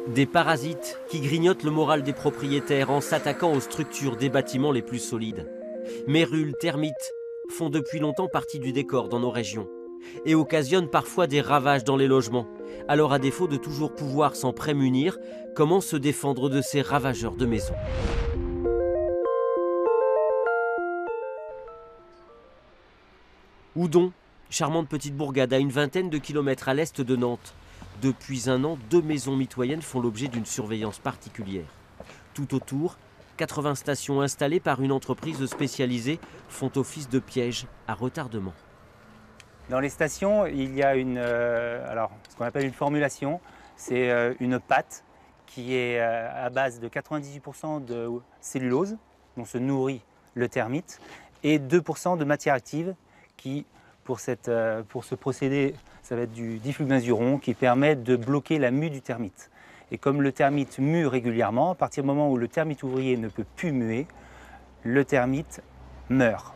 Des parasites qui grignotent le moral des propriétaires en s'attaquant aux structures des bâtiments les plus solides. Mérules, termites font depuis longtemps partie du décor dans nos régions et occasionnent parfois des ravages dans les logements. Alors à défaut de toujours pouvoir s'en prémunir, comment se défendre de ces ravageurs de maisons? Houdon, charmante petite bourgade à une vingtaine de kilomètres à l'est de Nantes. Depuis un an, 2 maisons mitoyennes font l'objet d'une surveillance particulière. Tout autour, 80 stations installées par une entreprise spécialisée font office de piège à retardement. Dans les stations, il y a ce qu'on appelle une formulation. C'est une pâte qui est à base de 98% de cellulose, dont se nourrit le termite, et 2% de matière active qui, pour ce procédé, ça va être du diflubenzuron qui permet de bloquer la mue du termite. Et comme le termite mue régulièrement, à partir du moment où le termite ouvrier ne peut plus muer, le termite meurt.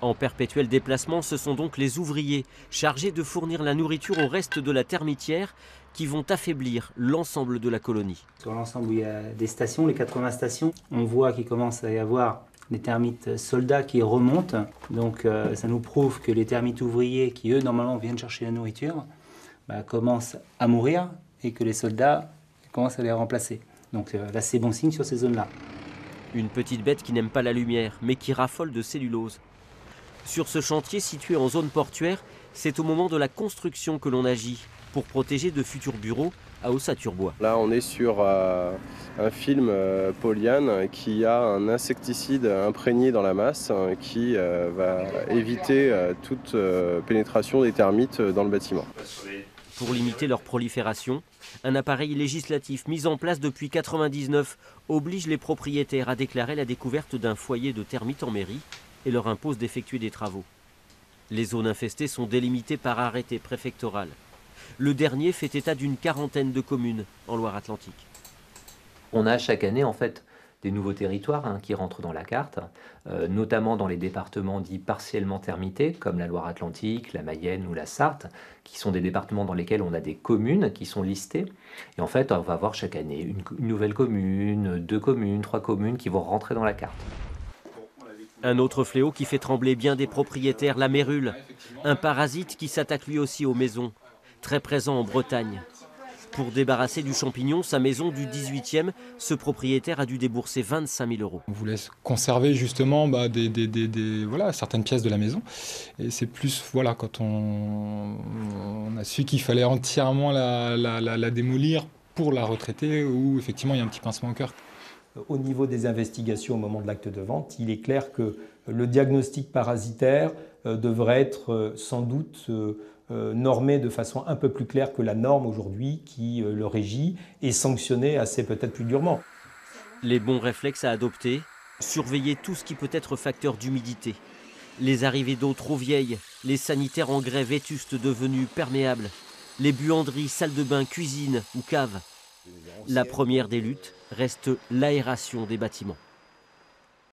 En perpétuel déplacement, ce sont donc les ouvriers chargés de fournir la nourriture au reste de la termitière qui vont affaiblir l'ensemble de la colonie. Sur l'ensemble où il y a des stations, les 80 stations, on voit qu'il commence à y avoir des termites soldats qui remontent. Donc ça nous prouve que les termites ouvriers qui, eux, normalement viennent chercher la nourriture, commencent à mourir et que les soldats commencent à les remplacer. Donc là, c'est bon signe sur ces zones-là. Une petite bête qui n'aime pas la lumière, mais qui raffole de cellulose. Sur ce chantier situé en zone portuaire, c'est au moment de la construction que l'on agit pour protéger de futurs bureaux à Ossaturbois. Là, on est sur un film Polyane qui a un insecticide imprégné dans la masse qui va éviter toute pénétration des termites dans le bâtiment. Pour limiter leur prolifération, un appareil législatif mis en place depuis 1999 oblige les propriétaires à déclarer la découverte d'un foyer de termites en mairie et leur impose d'effectuer des travaux. Les zones infestées sont délimitées par arrêté préfectoral. Le dernier fait état d'une quarantaine de communes en Loire-Atlantique. On a chaque année en fait des nouveaux territoires qui rentrent dans la carte, notamment dans les départements dits partiellement termités, comme la Loire-Atlantique, la Mayenne ou la Sarthe, qui sont des départements dans lesquels on a des communes qui sont listées. Et en fait, on va avoir chaque année une nouvelle commune, 2 communes, 3 communes qui vont rentrer dans la carte. Un autre fléau qui fait trembler bien des propriétaires, la mérule, un parasite qui s'attaque lui aussi aux maisons, très présent en Bretagne. Pour débarrasser du champignon, sa maison du 18e, ce propriétaire a dû débourser 25 000 €. On voulait conserver justement certaines pièces de la maison. Et c'est plus quand on a su qu'il fallait entièrement la démolir pour la retraiter, où effectivement il y a un petit pincement au cœur. Au niveau des investigations au moment de l'acte de vente, il est clair que le diagnostic parasitaire devrait être sans doute normé de façon un peu plus claire que la norme aujourd'hui qui le régit et sanctionné assez peut-être plus durement. Les bons réflexes à adopter, surveiller tout ce qui peut être facteur d'humidité. Les arrivées d'eau trop vieilles, les sanitaires en grès vétustes devenus perméables, les buanderies, salles de bain, cuisine ou caves. La première des luttes reste l'aération des bâtiments.